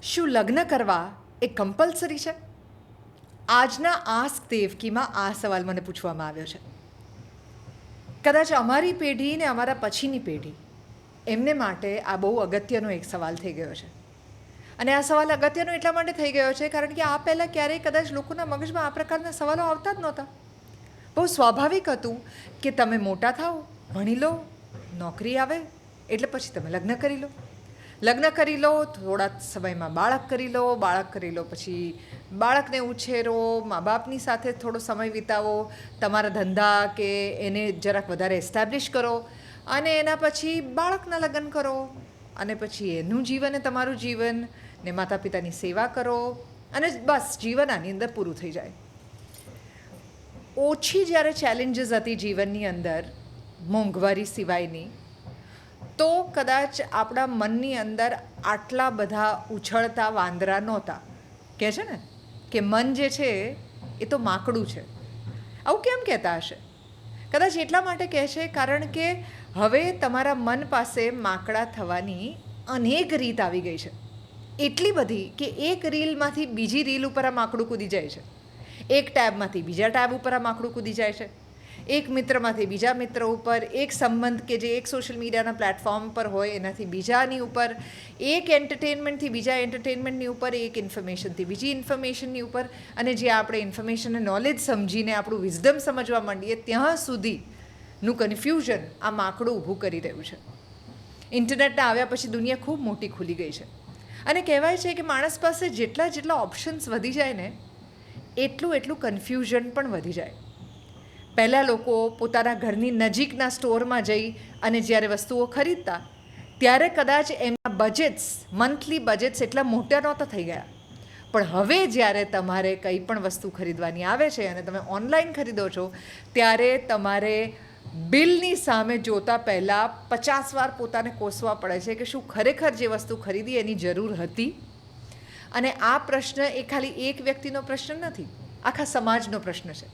શું લગ્ન કરવા એ કમ્પલસરી છે? આજના આસ્ક દેવકીમાં આ સવાલ મને પૂછવામાં આવ્યો છે. કદાચ અમારી પેઢી ને અમારા પછીની પેઢી એમને માટે આ બહુ અગત્યનો એક સવાલ થઈ ગયો છે. અને આ સવાલ અગત્યનો એટલા માટે થઈ ગયો છે કારણ કે આ પહેલાં ક્યારેય કદાચ લોકોના મગજમાં આ પ્રકારના સવાલો આવતા જ નહોતા. બહુ સ્વાભાવિક હતું કે તમે મોટા થાઓ, ભણી લો, નોકરી આવે એટલે પછી તમે લગ્ન કરી લો. લગ્ન કરી લો, થોડા સમયમાં બાળક કરી લો, બાળક કરી લો પછી બાળકને ઉછેરો, મા બાપની સાથે થોડો સમય વિતાવો, તમારા ધંધા કે એને જરાક વધારે એસ્ટાબ્લિશ કરો અને એના પછી બાળકના લગ્ન કરો અને પછી એનું જીવન એ તમારું જીવન ને માતા પિતાની સેવા કરો અને બસ જીવન આની અંદર પૂરું થઈ જાય. ઓછી જ્યારે ચેલેન્જીસ હતી જીવનની અંદર મોંઘવારી સિવાયની, તો કદાચ આપણા મનની અંદર આટલા બધા ઉછળતા વાંદરા નહોતા. કહે છે ને કે મન જે છે એ તો માકડું છે. આવું કેમ કહેતા હશે? કદાચ એટલા માટે કહે છે કારણ કે હવે તમારા મન પાસે માકડા થવાની અનેક રીત આવી ગઈ છે. એટલી બધી કે એક રીલમાંથી બીજી રીલ ઉપર આ માકડું કૂદી જાય છે, એક ટેબમાંથી બીજા ટેબ ઉપર આ માકડું કૂદી જાય છે, એક મિત્રમાંથી બીજા મિત્ર ઉપર, એક સંબંધ કે જે એક સોશિયલ મીડિયાના પ્લેટફોર્મ પર હોય એનાથી બીજાની ઉપર, એક એન્ટરટેનમેન્ટથી બીજા એન્ટરટેનમેન્ટની ઉપર, એક ઇન્ફોર્મેશનથી બીજી ઇન્ફોર્મેશનની ઉપર, અને જે આપણે ઇન્ફોર્મેશન અને નોલેજ સમજીને આપણું વિઝડમ સમજવા માંડીએ ત્યાં સુધીનું કન્ફ્યુઝન આ માકડું ઊભું કરી રહ્યું છે. ઇન્ટરનેટના આવ્યા પછી દુનિયા ખૂબ મોટી ખુલી ગઈ છે અને કહેવાય છે કે માણસ પાસે જેટલા ઓપ્શન્સ વધી જાય ને એટલું કન્ફ્યુઝન પણ વધી જાય. પહેલાં લોકો પોતાના ઘરની નજીકના સ્ટોરમાં જઈ અને જ્યારે વસ્તુઓ ખરીદતા ત્યારે કદાચ એમના બજેટ્સ, મંથલી બજેટ્સ એટલા મોટા નહોતા થઈ ગયા. પણ હવે જ્યારે તમારે કંઈ પણ વસ્તુ ખરીદવાની આવે છે અને તમે ઓનલાઈન ખરીદો છો ત્યારે તમારે બિલની સામે જોતાં પહેલાં 50 વાર પોતાને કોસવા પડે છે કે શું ખરેખર જે વસ્તુ ખરીદી એની જરૂર હતી? અને આ પ્રશ્ન એ ખાલી એક વ્યક્તિનો પ્રશ્ન નથી, આખા સમાજનો પ્રશ્ન છે.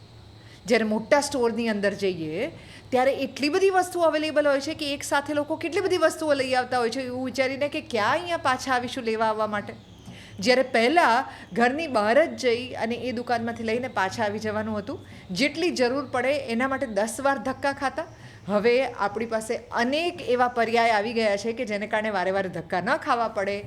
જ્યારે મોટા સ્ટોરની અંદર જઈએ ત્યારે એટલી બધી વસ્તુઓ અવેલેબલ હોય છે કે એક સાથે લોકો કેટલી બધી વસ્તુઓ લઈ આવતા હોય છે એવું વિચારીને કે ક્યાં અહીંયા પાછા આવીશું લેવા આવવા માટે. જ્યારે પહેલાં ઘરની બહાર જ જઈ અને એ દુકાનમાંથી લઈને પાછા આવી જવાનું હતું, જેટલી જરૂર પડે એના માટે 10 વાર ધક્કા ખાતા. હવે આપણી પાસે અનેક એવા પર્યાય આવી ગયા છે કે જેને કારણે વારે વારે ધક્કા ન ખાવા પડે.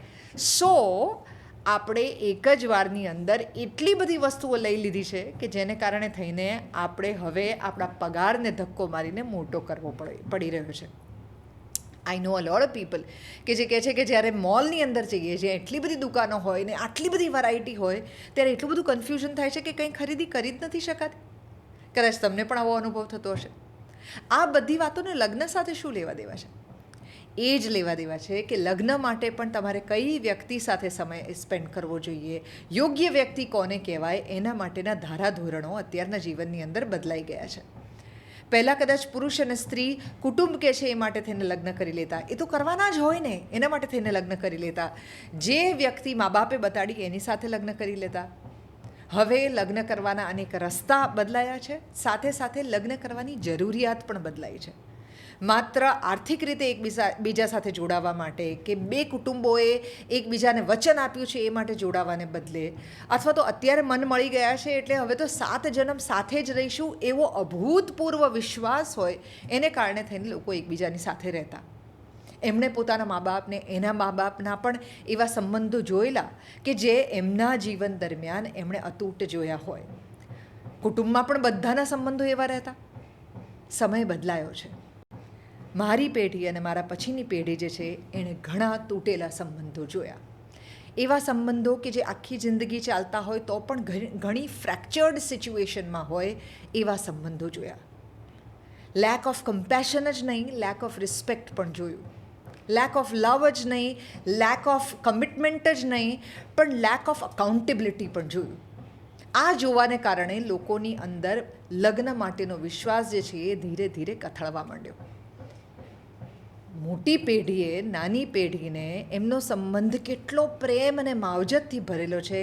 આપણે એક જ વારની અંદર એટલી બધી વસ્તુઓ લઈ લીધી છે કે જેને કારણે થઈને આપણે હવે આપણા પગારને ધક્કો મારીને મોટો કરવો પડી રહ્યો છે. આઈ નો અ લોટ ઓફ પીપલ કે જે કહે છે કે જ્યારે મોલની અંદર જઈએ, જ્યાં એટલી બધી દુકાનો હોય ને આટલી બધી વેરાયટી હોય ત્યારે એટલું બધું કન્ફ્યુઝન થાય છે કે કંઈ ખરીદી કરી જ નથી શકાતી. કદાચ તમને પણ આવો અનુભવ થતો હશે. આ બધી વાતોને લગ્ન સાથે શું લેવા દેવા છે? એ જ લેવા દેવા છે કે લગ્ન માટે પણ તમારે કઈ વ્યક્તિ સાથે સમય સ્પેન્ડ કરવો જોઈએ, યોગ્ય વ્યક્તિ કોને કહેવાય, એના માટેના ધારાધોરણો અત્યારના જીવનની અંદર બદલાઈ ગયા છે. પહેલાં કદાચ પુરુષ અને સ્ત્રી કુટુંબ કે છે એ માટે થઈને લગ્ન કરી લેતા, એ તો કરવાના જ હોય ને, એના માટે થઈને લગ્ન કરી લેતા. જે વ્યક્તિ મા બાપે બતાડી એની સાથે લગ્ન કરી લેતા. હવે લગ્ન કરવાના અનેક રસ્તા બદલાયા છે, સાથે સાથે લગ્ન કરવાની જરૂરિયાત પણ બદલાઈ છે. માત્ર આર્થિક રીતે એકબીજા સાથે જોડાવા માટે કે બે કુટુંબોએ એકબીજાને વચન આપ્યું છે એ માટે જોડાવાને બદલે, અથવા તો અત્યારે મન મળી ગયા છે એટલે હવે તો 7 જન્મ સાથે જ રહીશું એવો અભૂતપૂર્વ વિશ્વાસ હોય એને કારણે થઈને લોકો એકબીજાની સાથે રહેતા. એમણે પોતાના મા બાપને, એના મા બાપના પણ એવા સંબંધો જોયેલા કે જે એમના જીવન દરમિયાન એમણે અતૂટ જોયા હોય. કુટુંબમાં પણ બધાના સંબંધો એવા રહેતા. સમય બદલાયો છે. મારી પેઢી અને મારા પછીની પેઢી જે છે એણે ઘણા તૂટેલા સંબંધો જોયા. એવા સંબંધો કે જે આખી જિંદગી ચાલતા હોય તો પણ ઘણી ફ્રેક્ચર્ડ સિચ્યુએશનમાં હોય એવા સંબંધો જોયા. લેક ઓફ કમ્પેશન જ નહીં, લેક ઓફ રિસ્પેક્ટ પણ જોયું. લેક ઓફ લવ જ નહીં, લેક ઓફ કમિટમેન્ટ જ નહીં, પણ લેક ઓફ અકાઉન્ટેબિલિટી પણ જોયું. આ જોવાને કારણે લોકોની અંદર લગ્ન માટેનો વિશ્વાસ જે છે એ ધીરે ધીરે કથળવા માંડ્યો. મોટી પેઢીએ નાની પેઢીને એમનો સંબંધ કેટલો પ્રેમ અને માવજતથી ભરેલો છે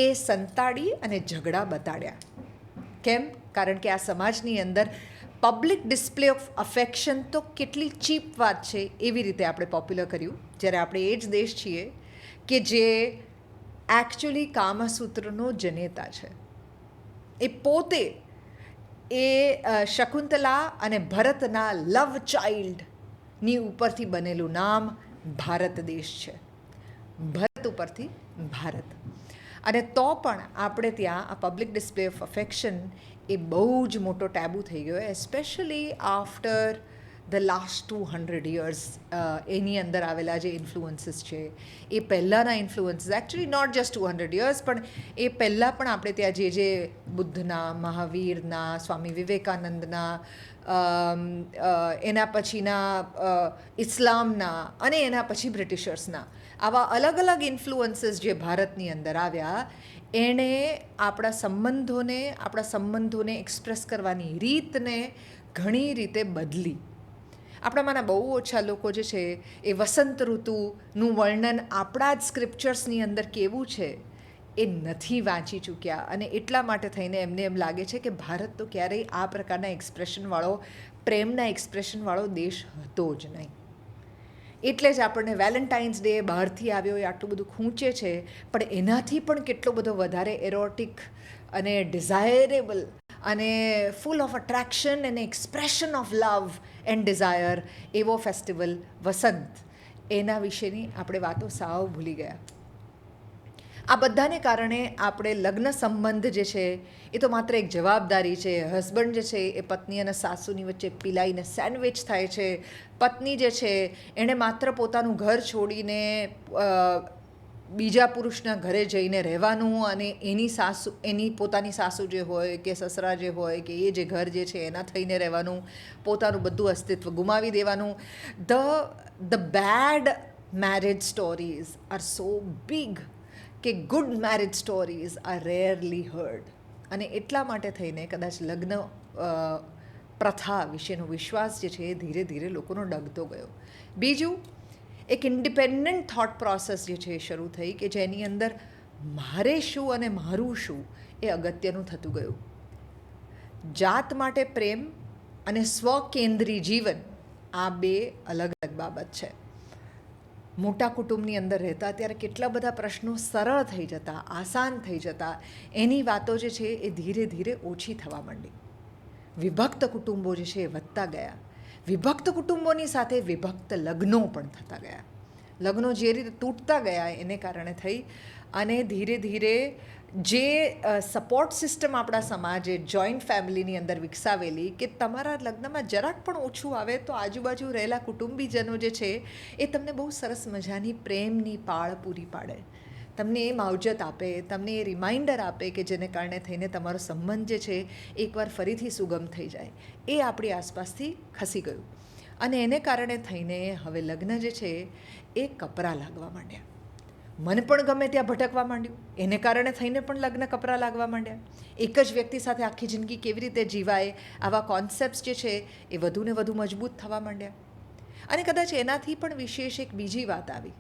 એ સંતાડી અને ઝઘડા બતાડ્યા. કેમ? કારણ કે આ સમાજની અંદર પબ્લિક ડિસ્પ્લે ઓફ અફેક્શન તો કેટલી ચીપ વાત છે એવી રીતે આપણે પોપ્યુલર કર્યું. જ્યારે આપણે એ જ દેશ છીએ કે જે એકચ્યુઅલી કામસૂત્રનો જનેતા છે. એ પોતે એ શકુંતલા અને ભરતના લવ ચાઇલ્ડની ઉપરથી બનેલું નામ ભારત દેશ છે. ભરત ઉપરથી ભારત. અને તો પણ આપણે ત્યાં આ પબ્લિક ડિસ્પ્લે ઓફ અફેક્શન એ બહુ જ મોટો ટેબુ થઈ ગયો, especially after the last 200 years. એની અંદર આવેલા જે ઇન્ફ્લુઅન્સીસ છે એ પહેલાંના ઇન્ફ્લુઅન્સીસ, એકચ્યુઅલી નોટ જસ્ટ 200 years, પણ એ પહેલાં પણ આપણે ત્યાં જે બુદ્ધના, મહાવીરના, સ્વામી વિવેકાનંદના, એના પછીના ઇસ્લામના અને એના પછી બ્રિટિશર્સના આવા અલગ અલગ ઇન્ફ્લુઅન્સીસ જે ભારતની અંદર આવ્યા, એણે આપણા સંબંધોને એક્સપ્રેસ કરવાની રીતને ઘણી રીતે બદલી. આપણામાંના બહુ ઓછા લોકો જે છે એ વસંત ઋતુનું વર્ણન આપણા જ સ્ક્રિપ્ચર્સની અંદર કેવું છે એ નથી વાંચી ચૂક્યા, અને એટલા માટે થઈને એમને એમ લાગે છે કે ભારત તો ક્યારેય આ પ્રકારના એક્સપ્રેશનવાળો, પ્રેમના એક્સપ્રેશનવાળો દેશ હતો જ નહીં. એટલે જ આપણને વેલેન્ટાઇન્સ ડે બહારથી આવ્યો એ આટલું બધું ખૂંચે છે, પણ એનાથી પણ કેટલો બધો વધારે એરોટિક અને ડિઝાયરેબલ અને full of attraction and expression of love and desire એવો ફેસ્ટિવલ વસંત, એના વિશેની આપણે વાતો સાવ ભૂલી ગયા. આ બધાને કારણે આપણે લગ્ન સંબંધ જે છે એ તો માત્ર એક જવાબદારી છે. હસબન્ડ જે છે એ પત્ની અને સાસુની વચ્ચે પીલાઈને સેન્ડવિચ થાય છે. પત્ની જે છે એણે માત્ર પોતાનું ઘર છોડીને બીજા પુરુષના ઘરે જઈને રહેવાનું, અને એની પોતાની સાસુ જે હોય કે સસરા જે હોય કે એ જે ઘર જે છે એના થઈને રહેવાનું, પોતાનું બધું અસ્તિત્વ ગુમાવી દેવાનું. The bad marriage stories are so big કે good marriage stories are rarely heard. અને એટલા માટે થઈને કદાચ લગ્ન પ્રથા વિશેનો વિશ્વાસ જે છે એ ધીરે ધીરે લોકોનો ડગતો ગયો. બીજું, એક ઇન્ડિપેન્ડન્ટ થોટ પ્રોસેસ જે છે એ શરૂ થઈ કે જેની અંદર મારે શું અને મારું શું એ અગત્યનું થતું ગયું. જાત માટે પ્રેમ અને સ્વકેન્દ્રી જીવન આ બે અલગ અલગ બાબત છે. મોટા કુટુંબની અંદર રહેતા ત્યારે કેટલા બધા પ્રશ્નો સરળ થઈ જતા, આસાન થઈ જતા, એની વાતો જે છે એ ધીરે ધીરે ઓછી થવા માંડી. વિભક્ત કુટુંબો જે છે એ વધતા ગયા. વિભક્ત કુટુંબોની સાથે વિભક્ત લગ્નો પણ થતા ગયા. લગ્નો જે રીતે તૂટતા ગયા એને કારણે થઈ અને ધીરે ધીરે જે સપોર્ટ સિસ્ટમ આપણા સમાજે જોઈન્ટ ફેમિલીની અંદર વિકસાવેલી કે તમારા લગ્નમાં જરાક પણ ઓછું આવે તો આજુબાજુ રહેલા કુટુંબીજનો જે છે એ તમને બહુ સરસ મજાની પ્રેમની પાળ પૂરી પાડે, તમને એ માવજત આપે, તમને એ રિમાઇન્ડર આપે કે જેને કારણે થઈને તમારો સંબંધ જે છે એકવાર ફરીથી સુગમ થઈ જાય. એ આપણી આસપાસથી ખસી ગયું અને એને કારણે થઈને હવે લગ્ન જે છે એ કપરા લાગવા માંડ્યા. મન પણ ગમે ત્યાં ભટકવા માંડ્યું, એને કારણે થઈને પણ લગ્ન કપરા લાગવા માંડ્યા. એક જ વ્યક્તિ સાથે આખી જિંદગી કેવી રીતે જીવાય આવા કોન્સેપ્ટ્સ જે છે એ વધુને વધુ મજબૂત થવા માંડ્યા. અને કદાચ એનાથી પણ વિશેષ એક બીજી વાત આવી,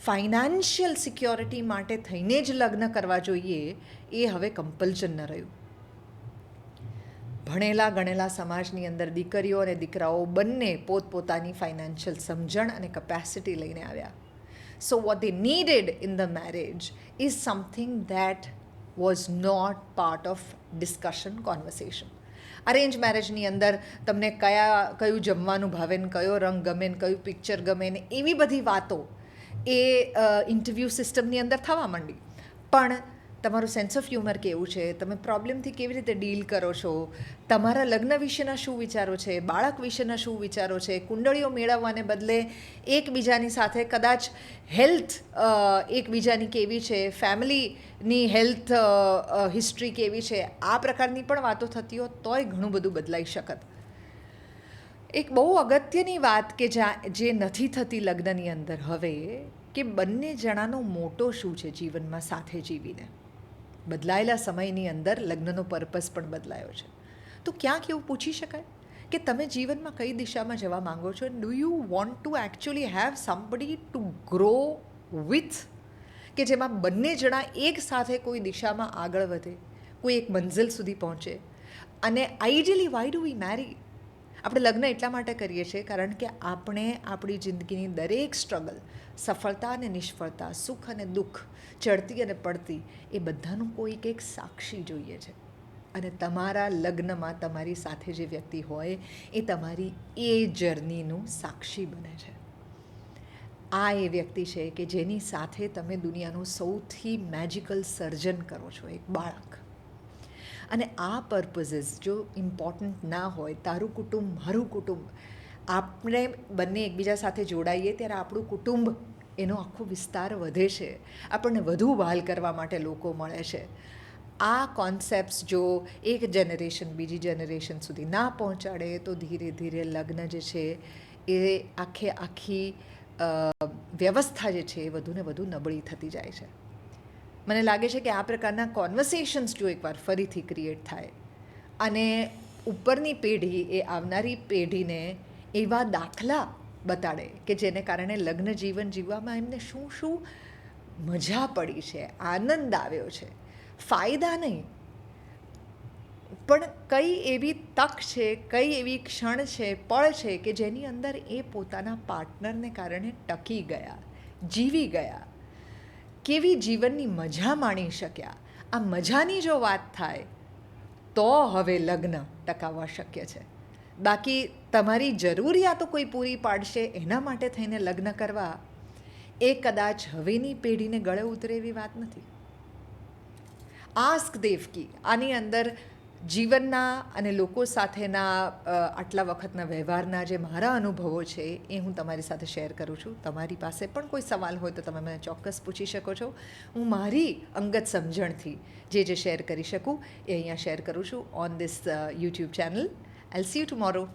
ફાઇનાન્શિયલ સિક્યોરિટી માટે થઈને જ લગ્ન કરવા જોઈએ એ હવે કમ્પલ્શન ન રહ્યું. ભણેલા ગણેલા સમાજની અંદર દીકરીઓ અને દીકરાઓ બંને પોતપોતાની ફાઇનાન્શિયલ સમજણ અને કેપેસિટી લઈને આવ્યા. So what they needed in the marriage is something that was not part of discussion, conversation. Arrange મેરેજની અંદર તમને કયું જમવાનું ભાવે ને કયો રંગ ગમે ને કયું પિક્ચર ગમે ને એવી બધી વાતો એ ઇન્ટરવ્યૂ સિસ્ટમની અંદર થવા માંડી. પણ તમારું સેન્સ ઓફ હ્યુમર કેવું છે, તમે પ્રોબ્લેમથી કેવી રીતે ડીલ કરો છો, તમારા લગ્ન વિશેના શું વિચારો છે, બાળક વિશેના શું વિચારો છે, કુંડળીઓ મેળવવાને બદલે એકબીજાની સાથે કદાચ હેલ્થ એકબીજાની કેવી છે, ફેમિલીની હેલ્થ હિસ્ટ્રી કેવી છે, આ પ્રકારની પણ વાતો થતી હોત તોય ઘણું બધું બદલાઈ શકત. એક બહુ અગત્યની વાત કે જે નથી થતી લગ્નની અંદર હવે, કે બંને જણાનો મોટો શું છે જીવનમાં સાથે જીવીને. બદલાયેલા સમયની અંદર લગ્નનો પર્પઝ પણ બદલાયો છે. તો ક્યાંક એવું પૂછી શકાય કે તમે જીવનમાં કઈ દિશામાં જવા માંગો છો? Do you want to actually have somebody two grow with, કે જેમાં બંને જણા એક સાથે કોઈ દિશામાં આગળ વધે, કોઈ એક મંઝિલ સુધી પહોંચે? અને આઈડિયલી વાય ડુ વી મેરી? આપણે લગ્ન એટલા માટે કરીએ છીએ કારણ કે આપણે આપણી જિંદગીની દરેક સ્ટ્રગલ, સફળતા અને નિષ્ફળતા, સુખ અને દુઃખ, ચડતી અને પડતી, એ બધાનું કોઈક એક સાક્ષી જોઈએ છે. અને તમારા લગ્નમાં તમારી સાથે જે વ્યક્તિ હોય એ તમારી એ જર્નીનું સાક્ષી બને છે. આ એ વ્યક્તિ છે કે જેની સાથે તમે દુનિયાનું સૌથી મેજિકલ સર્જન કરો છો, એક બાળક. અને આ પર્પઝીસ જો ઇમ્પોર્ટન્ટ ના હોય, તારું કુટુંબ મારું કુટુંબ, આપણે બંને એકબીજા સાથે જોડાઈએ ત્યારે આપણું કુટુંબ એનો આખો વિસ્તાર વધે છે, આપણને વધુ વહાલ કરવા માટે લોકો મળે છે. આ કોન્સેપ્ટ્સ જો એક જનરેશન બીજી જનરેશન સુધી ના પહોંચાડે તો ધીરે ધીરે લગ્ન જે છે એ આખી વ્યવસ્થા જે છે એ વધુને વધુ નબળી થતી જાય છે. મને લાગે છે કે આ પ્રકારના કોન્વર્સેશન્સ જો એકવાર ફરીથી ક્રિએટ થાય અને ઉપરની પેઢી એ આવનારી પેઢીને એવા દાખલા બતાડે કે જેને કારણે લગ્ન જીવન જીવવામાં એમને શું શું મજા પડી છે, આનંદ આવ્યો છે, ફાયદા નહીં પણ કઈ એવી તક છે, કઈ એવી ક્ષણ છે, પળ છે કે જેની અંદર એ પોતાના પાર્ટનરને કારણે ટકી ગયા, જીવી ગયા, કેવી જીવનની મજા માણી શક્યા. આ મજાની જો વાત થાય તો હવે લગ્ન ટકાવવા શક્ય છે. બાકી તમારી જરૂરિયાતો કોઈ પૂરી પાડશે એના માટે થઈને લગ્ન કરવા એ કદાચ હવેની પેઢીને ગળે ઉતરે એવી વાત નથી. આસ્ક દેવકી આની અંદર જીવનના અને લોકો સાથેના આટલા વખતના વ્યવહારના જે મારા અનુભવો છે એ હું તમારી સાથે શેર કરું છું. તમારી પાસે પણ કોઈ સવાલ હોય તો તમે મને ચોક્કસ પૂછી શકો છો. હું મારી અંગત સમજણથી જે શેર કરી શકું એ અહીંયા શેર કરું છું on this YouTube channel. I'll see you tomorrow.